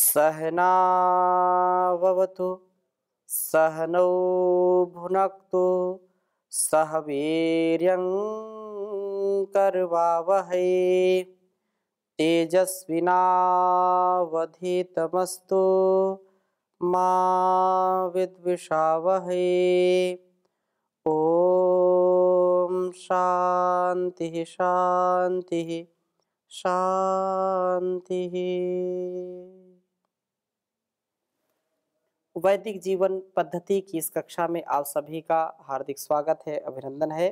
सहनाववतु सहनौ भुनक्तु सह वीर्यं करवावहै तेजस्विनावधीतमस्तु मा विद्विषावहै। ओम शांति शांति शांति। वैदिक जीवन पद्धति की इस कक्षा में आप सभी का हार्दिक स्वागत है, अभिनंदन है।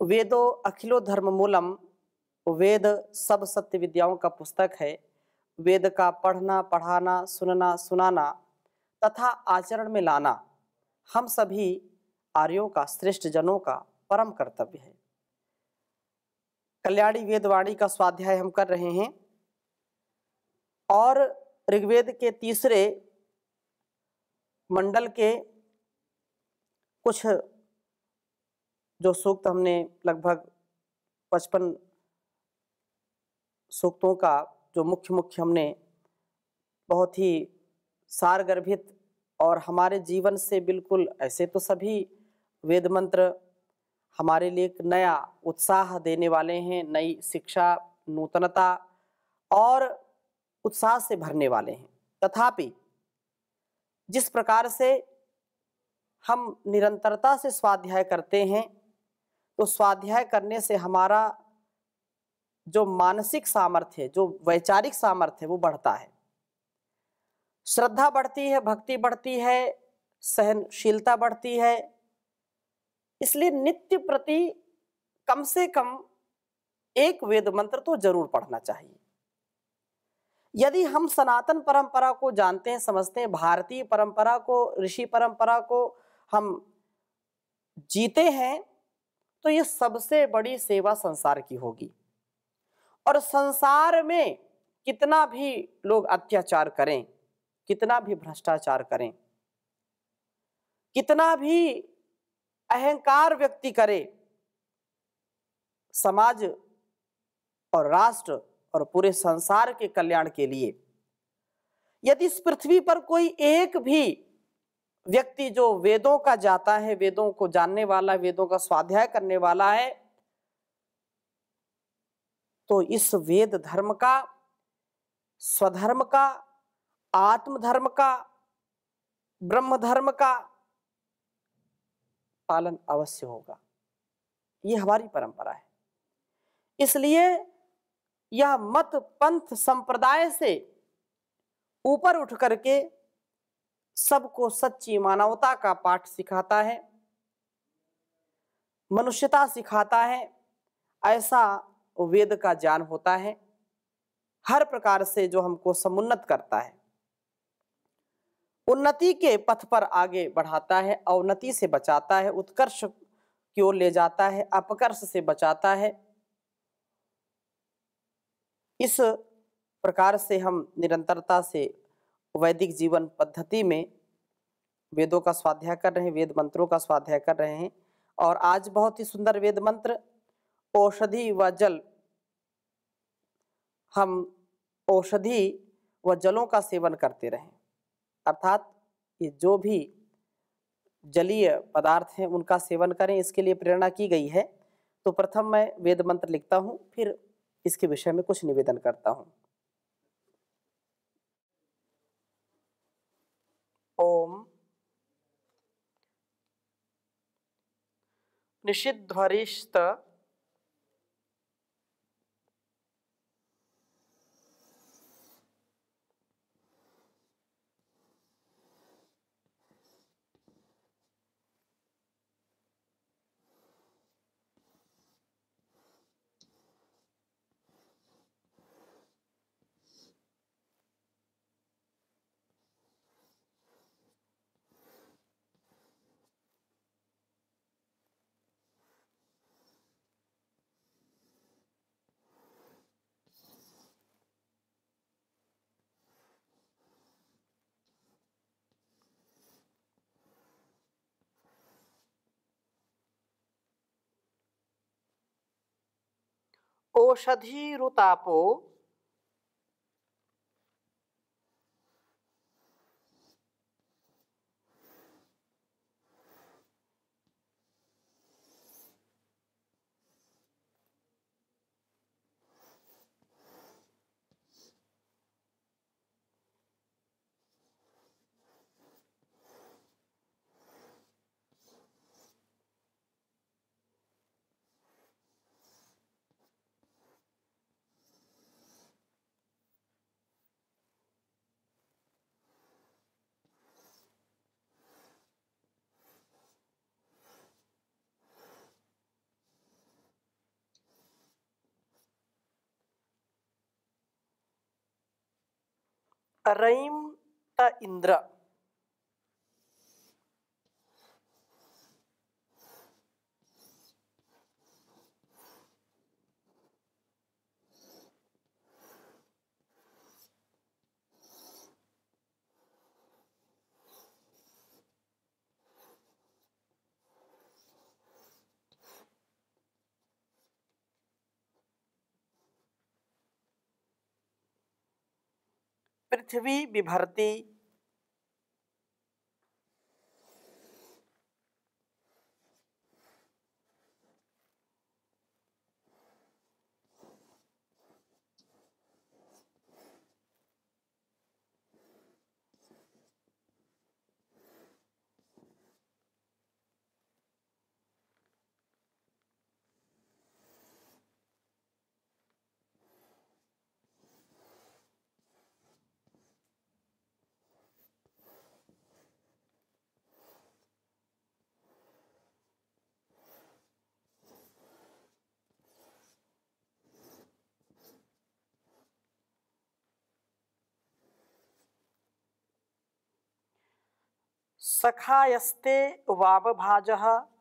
वेदो अखिलो धर्म मूलम, वेद सब सत्य विद्याओं का पुस्तक है। वेद का पढ़ना, पढ़ाना, सुनना, सुनाना तथा आचरण में लाना हम सभी आर्यों का, श्रेष्ठ जनों का परम कर्तव्य है। कल्याणी वेदवाणी का स्वाध्याय हम कर रहे हैं और ऋग्वेद के तीसरे मंडल के कुछ जो सूक्त हमने लगभग 55 सूक्तों का जो मुख्य हमने बहुत ही सारगर्भित और हमारे जीवन से बिल्कुल, ऐसे तो सभी वेद मंत्र हमारे लिए एक नया उत्साह देने वाले हैं, नई शिक्षा, नूतनता और उत्साह से भरने वाले हैं। तथापि जिस प्रकार से हम निरंतरता से स्वाध्याय करते हैं तो स्वाध्याय करने से हमारा जो मानसिक सामर्थ्य है, जो वैचारिक सामर्थ्य है, वो बढ़ता है। श्रद्धा बढ़ती है, भक्ति बढ़ती है, सहनशीलता बढ़ती है। इसलिए नित्य प्रति कम से कम एक वेद मंत्र तो जरूर पढ़ना चाहिए। यदि हम सनातन परंपरा को जानते हैं, समझते हैं, भारतीय परंपरा को, ऋषि परंपरा को हम जीते हैं, तो ये सबसे बड़ी सेवा संसार की होगी। और संसार में कितना भी लोग अत्याचार करें, कितना भी भ्रष्टाचार करें, कितना भी अहंकार व्यक्ति करे, समाज और राष्ट्र और पूरे संसार के कल्याण के लिए यदि इस पृथ्वी पर कोई एक भी व्यक्ति जो वेदों का जाता है, वेदों को जानने वाला, वेदों का स्वाध्याय करने वाला है, तो इस वेद धर्म का, स्वधर्म का, आत्मधर्म का, ब्रह्म धर्म का पालन अवश्य होगा। ये हमारी परंपरा है। इसलिए यह मत, पंथ, संप्रदाय से ऊपर उठ करके सबको सच्ची मानवता का पाठ सिखाता है, मनुष्यता सिखाता है। ऐसा वेद का ज्ञान होता है, हर प्रकार से जो हमको समुन्नत करता है, उन्नति के पथ पर आगे बढ़ाता है, अवनति से बचाता है, उत्कर्ष की ओर ले जाता है, अपकर्ष से बचाता है। इस प्रकार से हम निरंतरता से वैदिक जीवन पद्धति में वेदों का स्वाध्याय कर रहे हैं, वेद मंत्रों का स्वाध्याय कर रहे हैं। और आज बहुत ही सुंदर वेद मंत्र, औषधि व जल। हम औषधि व जलों का सेवन करते रहें, अर्थात ये जो भी जलीय पदार्थ हैं उनका सेवन करें, इसके लिए प्रेरणा की गई है। तो प्रथम मैं वेद मंत्र लिखता हूं, फिर इसके विषय में कुछ निवेदन करता हूं। ओम निषिध्वरिष्ट औषधीरुतापो रईम त इंद्र। पृथ्वी बिभर्ति। सखायस्ते वामभाजः।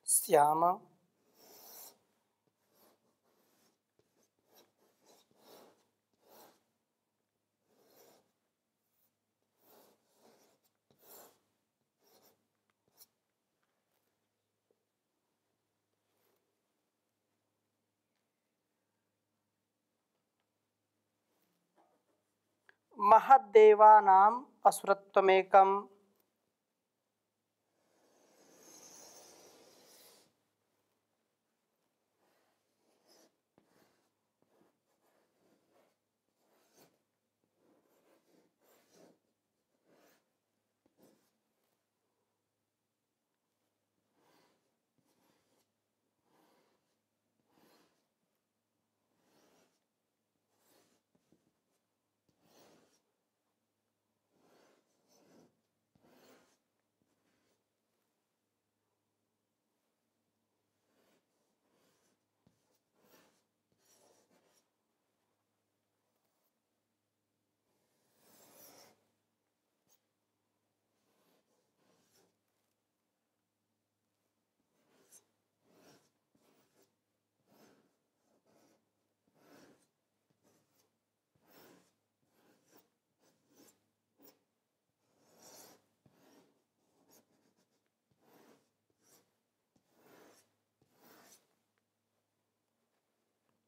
श्याम। महद्देवानाम् असुरत्वमेकम्।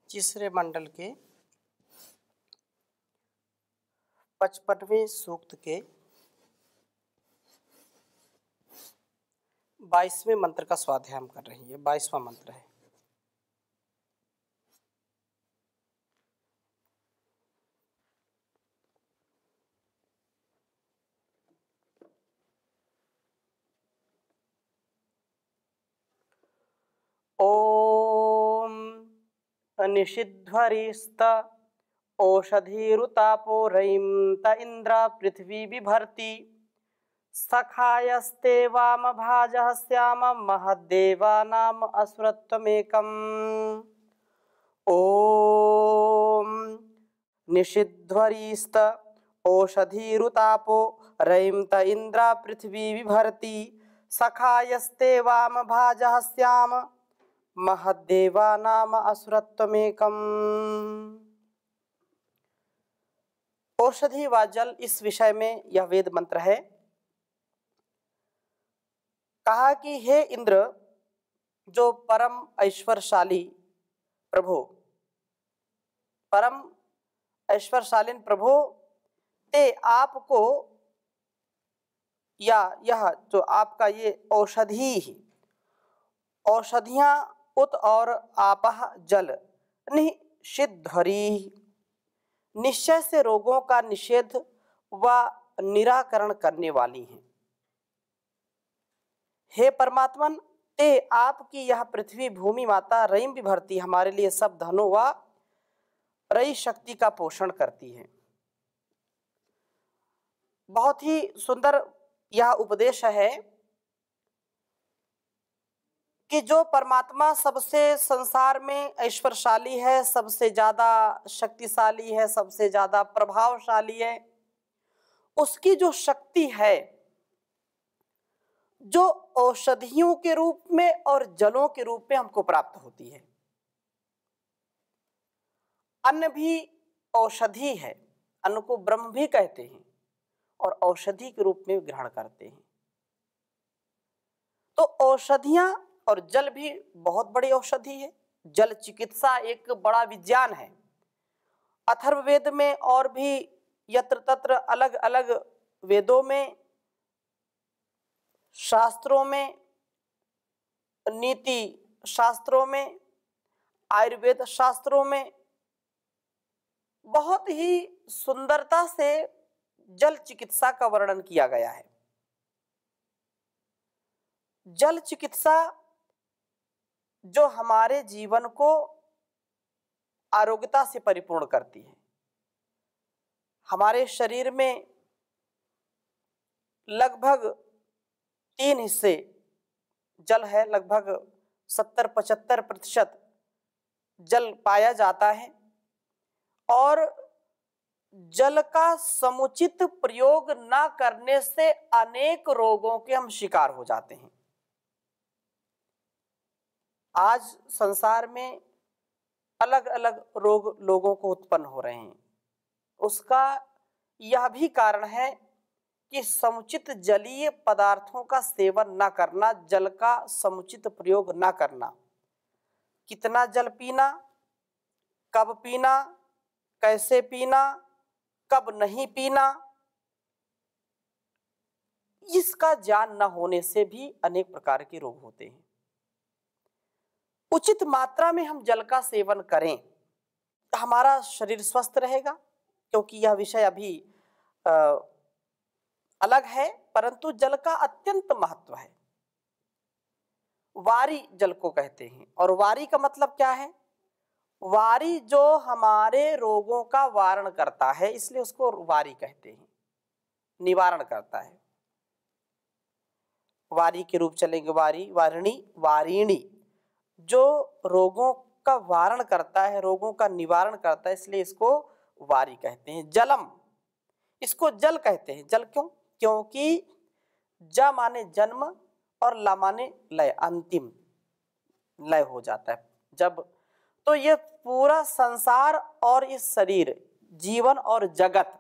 तीसरे मंडल के 55वें सूक्त के 22वें मंत्र का स्वाध्याय हम कर रहे हैं। 22वां मंत्र है। ओम निषिध्वरिस्त ओषधीरुतापो रयिं त इंद्र पृथ्वी बिभर्ति। सखायस्ते वामभाजः श्याम महद्देवानाम् असुरत्वमेकम्। ओम निषिध्वरिस्त ओषधीरुतापो रयिं त इंद्र पृथ्वी बिभर्ति। सखायस्ते वामभाजः श्याम महद्देवानाम् असुरत्वमेकम्। औषधि व जल, इस विषय में यह वेद मंत्र है। कहा कि हे इंद्र, जो परम ऐश्वर्यशाली प्रभु, परम ऐश्वर्यशालीन प्रभु ते आपको, या यह जो आपका ये औषधि, औषधियाँ उत और आपह जल निषिद्धरी, निश्चय से रोगों का निषेध व निराकरण करने वाली हैं। हे परमात्मन, ते आपकी यह पृथ्वी भूमि माता रईम विभरती हमारे लिए सब धनों व रई शक्ति का पोषण करती है। बहुत ही सुंदर यह उपदेश है कि जो परमात्मा सबसे संसार में ऐश्वर्यशाली है, सबसे ज्यादा शक्तिशाली है, सबसे ज्यादा प्रभावशाली है, उसकी जो शक्ति है, जो औषधियों के रूप में और जलों के रूप में हमको प्राप्त होती है। अन्न भी औषधि है, अन्न को ब्रह्म भी कहते हैं और औषधि के रूप में ग्रहण करते हैं। तो औषधियां और जल भी बहुत बड़ी औषधि है। जल चिकित्सा एक बड़ा विज्ञान है। अथर्ववेद में और भी यत्र तत्र अलग अलग वेदों में, शास्त्रों में, नीति शास्त्रों में, आयुर्वेद शास्त्रों में बहुत ही सुंदरता से जल चिकित्सा का वर्णन किया गया है। जल चिकित्सा जो हमारे जीवन को आरोग्यता से परिपूर्ण करती है। हमारे शरीर में लगभग 3 हिस्से जल है, लगभग 70-75% जल पाया जाता है और जल का समुचित प्रयोग न करने से अनेक रोगों के हम शिकार हो जाते हैं। आज संसार में अलग अलग रोग लोगों को उत्पन्न हो रहे हैं। उसका यह भी कारण है कि समुचित जलीय पदार्थों का सेवन न करना, जल का समुचित प्रयोग न करना। कितना जल पीना, कब पीना, कैसे पीना, कब नहीं पीना, इसका ज्ञान न होने से भी अनेक प्रकार के रोग होते हैं। उचित मात्रा में हम जल का सेवन करें, हमारा शरीर स्वस्थ रहेगा। क्योंकि यह विषय अभी अलग है, परंतु जल का अत्यंत महत्व है। वारी जल को कहते हैं, और वारी का मतलब क्या है? वारी जो हमारे रोगों का वारण करता है, इसलिए उसको वारी कहते हैं, निवारण करता है। वारी के रूप चलेंगे, वारी, वारिणी, वारिणी, जो रोगों का वारण करता है, रोगों का निवारण करता है, इसलिए इसको वारी कहते हैं। जलम, इसको जल कहते हैं। जल क्यों? क्योंकि ज माने जन्म और ल माने लय, अंतिम लय हो जाता है जब। तो ये पूरा संसार और इस शरीर, जीवन और जगत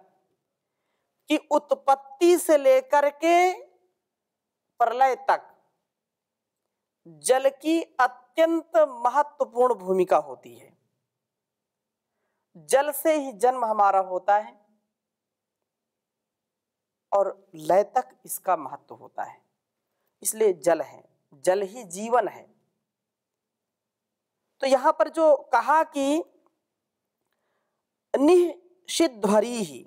की उत्पत्ति से लेकर के प्रलय तक जल की अत्यंत महत्वपूर्ण भूमिका होती है। जल से ही जन्म हमारा होता है और लय तक इसका महत्व होता है। इसलिए जल है, जल ही जीवन है। तो यहां पर जो कहा कि निषिद्धरी ही,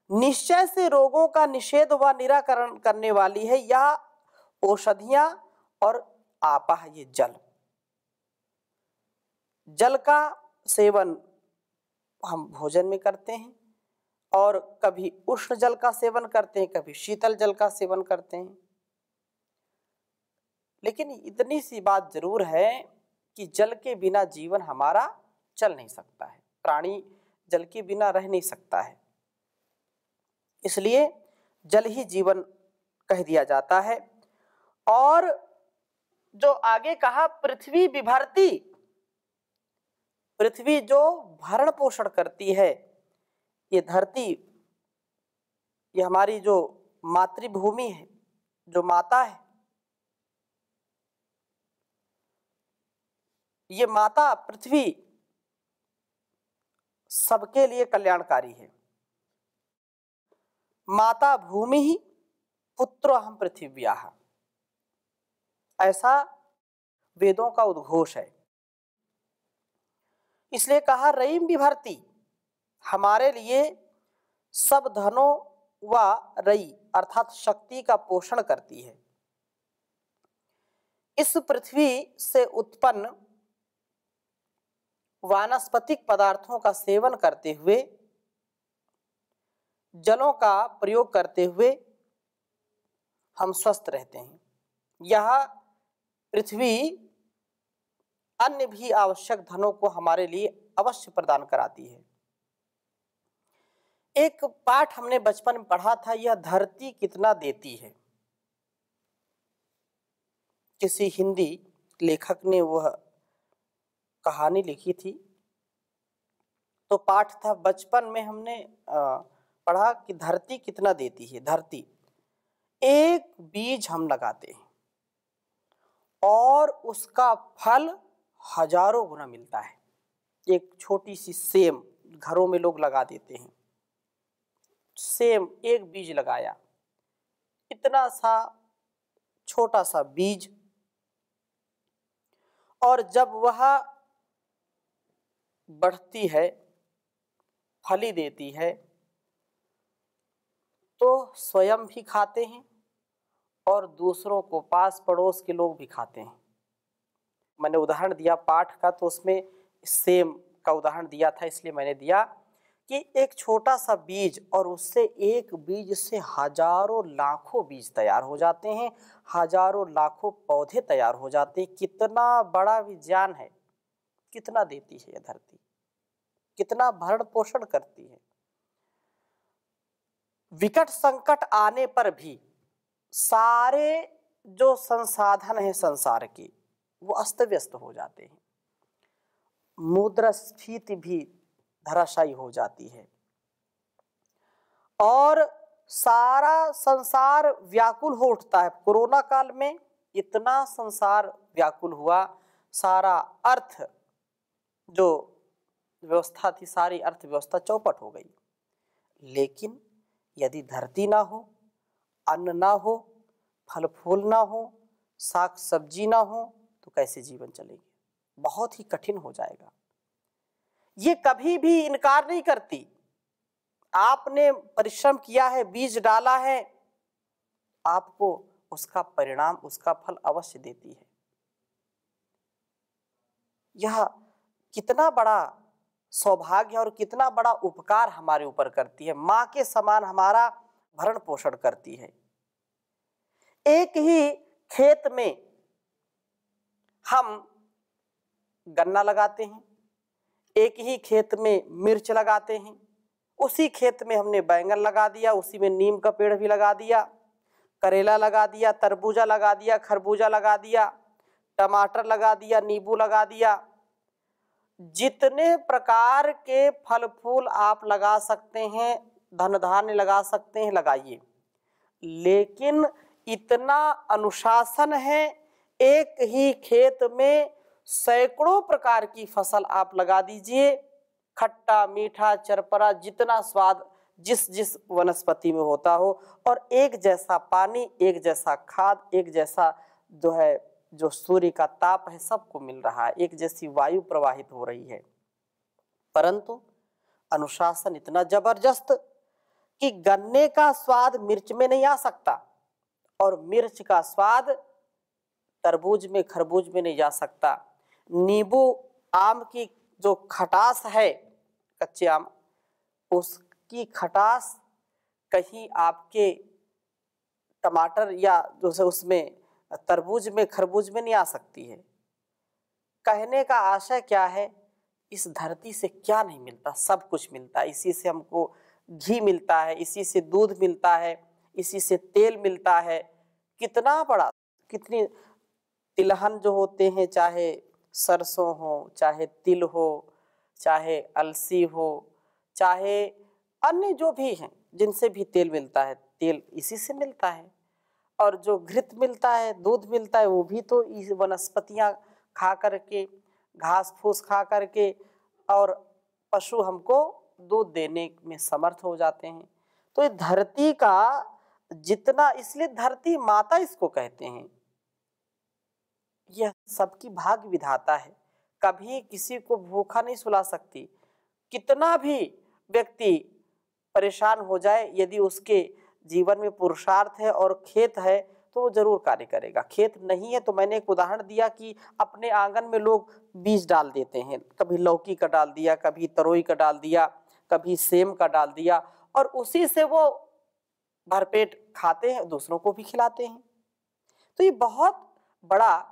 निश्चय से रोगों का निषेध व निराकरण करने वाली है यह औषधियां और आपा, ये जल। जल का सेवन हम भोजन में करते हैं और कभी उष्ण जल का सेवन करते हैं, कभी शीतल जल का सेवन करते हैं। लेकिन इतनी सी बात जरूर है कि जल के बिना जीवन हमारा चल नहीं सकता है, प्राणी जल के बिना रह नहीं सकता है। इसलिए जल ही जीवन कह दिया जाता है। और जो आगे कहा, पृथ्वी विभरती, पृथ्वी जो भरण पोषण करती है, ये धरती, ये हमारी जो मातृभूमि है, जो माता है, ये माता पृथ्वी सबके लिए कल्याणकारी है। माता भूमि ही पुत्रो अहम पृथिव्याः, ऐसा वेदों का उद्घोष है। इसलिए कहा रयिं बिभर्ति, हमारे लिए सब धनों व रयि अर्थात शक्ति का पोषण करती है। इस पृथ्वी से उत्पन्न वानस्पतिक पदार्थों का सेवन करते हुए, जलों का प्रयोग करते हुए हम स्वस्थ रहते हैं। यह पृथ्वी अन्य भी आवश्यक धनों को हमारे लिए अवश्य प्रदान कराती है। एक पाठ हमने बचपन में पढ़ा था, यह धरती कितना देती है। किसी हिंदी लेखक ने वह कहानी लिखी थी, तो पाठ था बचपन में हमने पढ़ा कि धरती कितना देती है। धरती, एक बीज हम लगाते हैं और उसका फल हजारों गुना मिलता है। एक छोटी सी सेम घरों में लोग लगा देते हैं, सेम एक बीज लगाया, इतना सा छोटा सा बीज, और जब वह बढ़ती है, फली देती है, तो स्वयं भी खाते हैं और दूसरों को, पास पड़ोस के लोग भी खाते हैं। मैंने उदाहरण दिया पाठ का, तो उसमें सेम का उदाहरण दिया था, इसलिए मैंने दिया कि एक छोटा सा बीज और उससे एक बीज से हजारों लाखों बीज तैयार हो जाते हैं, हजारों लाखों पौधे तैयार हो जाते हैं। कितना बड़ा विज्ञान है, कितना देती है यह धरती, कितना भरण पोषण करती है। विकट संकट आने पर भी सारे जो संसाधन है संसार के, वो अस्त व्यस्त हो जाते हैं। मुद्रास्फीति भी धराशायी हो जाती है और सारा संसार व्याकुल हो उठता है। कोरोना काल में इतना संसार व्याकुल हुआ, सारा अर्थ जो व्यवस्था थी, सारी अर्थव्यवस्था चौपट हो गई। लेकिन यदि धरती ना हो, अन्न ना हो, फल फूल ना हो, साग सब्जी ना हो, तो कैसे जीवन चलेगी? बहुत ही कठिन हो जाएगा। ये कभी भी इनकार नहीं करती। आपने परिश्रम किया है, बीज डाला है, आपको उसका परिणाम, उसका फल अवश्य देती है। यह कितना बड़ा सौभाग्य और कितना बड़ा उपकार हमारे ऊपर करती है। माँ के समान हमारा भरण पोषण करती है। एक ही खेत में हम गन्ना लगाते हैं, एक ही खेत में मिर्च लगाते हैं, उसी खेत में हमने बैंगन लगा दिया, उसी में नीम का पेड़ भी लगा दिया, करेला लगा दिया, तरबूजा लगा दिया, खरबूजा लगा दिया, टमाटर लगा दिया, नींबू लगा दिया। जितने प्रकार के फल फूल आप लगा सकते हैं, धन धान्य लगा सकते हैं, लगाइए। लेकिन इतना अनुशासन है, एक ही खेत में सैकड़ों प्रकार की फसल आप लगा दीजिए, खट्टा मीठा चरपरा, जितना स्वाद जिस जिस वनस्पति में होता हो, और एक जैसा पानी, एक जैसा खाद, एक जैसा जो है जो सूर्य का ताप है, सबको मिल रहा है, एक जैसी वायु प्रवाहित हो रही है। परंतु अनुशासन इतना जबरदस्त कि गन्ने का स्वाद मिर्च में नहीं आ सकता और मिर्च का स्वाद तरबूज में, खरबूज में नहीं जा सकता। नींबू, आम की जो खटास है, कच्चे आम, उसकी खटास कहीं आपके टमाटर या जो है उसमें तरबूज में, खरबूज में नहीं आ सकती है। कहने का आशय क्या है, इस धरती से क्या नहीं मिलता, सब कुछ मिलता है। इसी से हमको घी मिलता है, इसी से दूध मिलता है, इसी से तेल मिलता है। कितना बड़ा, कितनी तिलहन जो होते हैं, चाहे सरसों हो, चाहे तिल हो, चाहे अलसी हो, चाहे अन्य जो भी हैं जिनसे भी तेल मिलता है, तेल इसी से मिलता है। और जो घृत मिलता है, दूध मिलता है, वो भी तो इस वनस्पतियां खा करके घास फूस खा करके, और पशु हमको दूध देने में समर्थ हो जाते हैं। तो ये धरती का जितना, इसलिए धरती माता इसको कहते हैं, यह सबकी भाग्य विधाता है, कभी किसी को भूखा नहीं सुला सकती। कितना भी व्यक्ति परेशान हो जाए, यदि उसके जीवन में पुरुषार्थ है और खेत है तो वो जरूर कार्य करेगा। खेत नहीं है तो मैंने एक उदाहरण दिया कि अपने आंगन में लोग बीज डाल देते हैं, कभी लौकी का डाल दिया, कभी तरोई का डाल दिया, कभी सेम का डाल दिया, और उसी से वो भरपेट खाते हैं, दूसरों को भी खिलाते हैं। तो ये बहुत बड़ा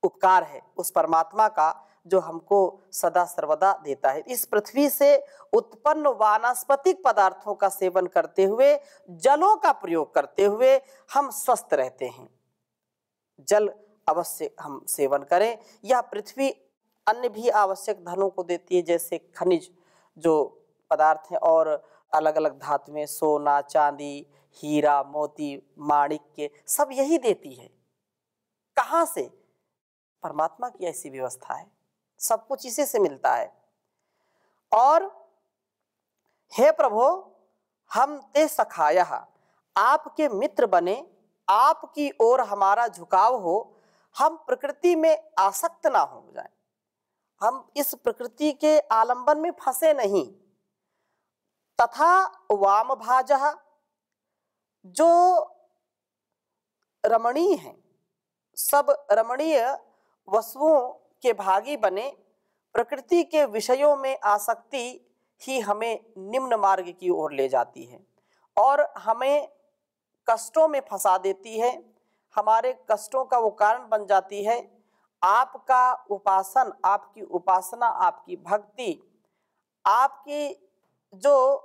उपकार है उस परमात्मा का जो हमको सदा सर्वदा देता है। इस पृथ्वी से उत्पन्न वानस्पतिक पदार्थों का सेवन करते हुए, जलों का प्रयोग करते हुए हम स्वस्थ रहते हैं। जल अवश्य हम सेवन करें। यह पृथ्वी अन्य भी आवश्यक धनों को देती है, जैसे खनिज जो पदार्थ हैं और अलग अलग धातुएं, सोना, चांदी, हीरा, मोती, माणिक्य, सब यही देती है। कहाँ से? परमात्मा की ऐसी व्यवस्था है, सब कुछ इसी से मिलता है। और हे प्रभु, हम ते सखायः, आपके मित्र बने, आपकी ओर हमारा झुकाव हो, हम प्रकृति में आसक्त ना हो जाएं, हम इस प्रकृति के आलंबन में फंसे नहीं। तथा वाम भाजः, जो रमणीय है, सब रमणीय वस्तुओं के भागी बने। प्रकृति के विषयों में आसक्ति ही हमें निम्न मार्ग की ओर ले जाती है और हमें कष्टों में फंसा देती है, हमारे कष्टों का वो कारण बन जाती है। आपका उपासन, आपकी उपासना, आपकी भक्ति, आपकी जो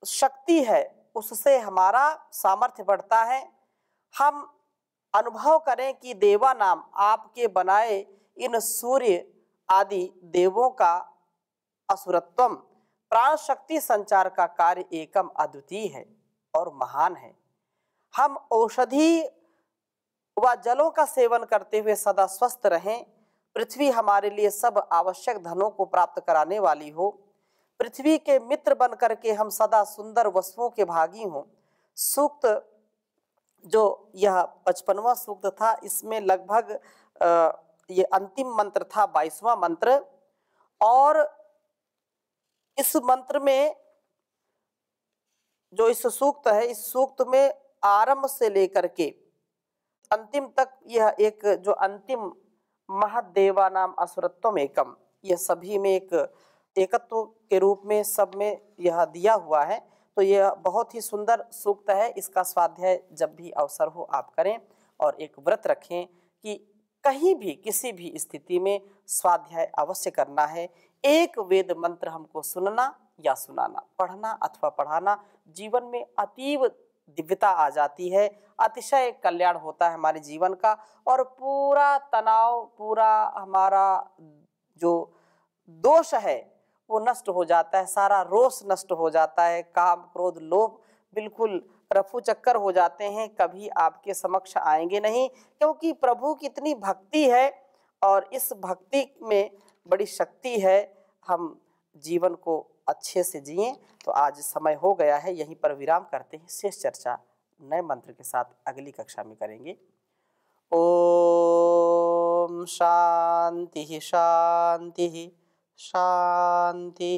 शक्ति है उससे हमारा सामर्थ्य बढ़ता है। हम अनुभव करें कि देवा नाम, आपके बनाए इन सूर्य आदि देवों का असुरत्वम, प्राण शक्ति संचार का कार्य एकम अद्वितीय है और महान है। हम औषधि व जलों का सेवन करते हुए सदा स्वस्थ रहें। पृथ्वी हमारे लिए सब आवश्यक धनों को प्राप्त कराने वाली हो। पृथ्वी के मित्र बन करके हम सदा सुंदर वस्तुओं के भागी हों। सूक्त जो यह 55वां सूक्त था, इसमें लगभग ये अंतिम मंत्र था, 22वां मंत्र। और इस मंत्र में जो इस सूक्त है, इस सूक्त में आरंभ से लेकर के अंतिम तक यह एक जो अंतिम महदेवा नाम असुरत्वम एकम, यह सभी में एक एकत्व के रूप में सब में यह दिया हुआ है। तो यह बहुत ही सुंदर सूक्त है। इसका स्वाध्याय जब भी अवसर हो आप करें और एक व्रत रखें कि कहीं भी किसी भी स्थिति में स्वाध्याय अवश्य करना है। एक वेद मंत्र हमको सुनना या सुनाना, पढ़ना अथवा पढ़ाना, जीवन में अतीव दिव्यता आ जाती है, अतिशय कल्याण होता है हमारे जीवन का, और पूरा तनाव, पूरा हमारा जो दोष है वो नष्ट हो जाता है, सारा रोष नष्ट हो जाता है, काम क्रोध लोभ बिल्कुल रफू चक्कर हो जाते हैं, कभी आपके समक्ष आएंगे नहीं, क्योंकि प्रभु की इतनी भक्ति है और इस भक्ति में बड़ी शक्ति है। हम जीवन को अच्छे से जिएं। तो आज समय हो गया है, यहीं पर विराम करते हैं। शेष चर्चा नए मंत्र के साथ अगली कक्षा में करेंगे। ओम शांति शांति शांति।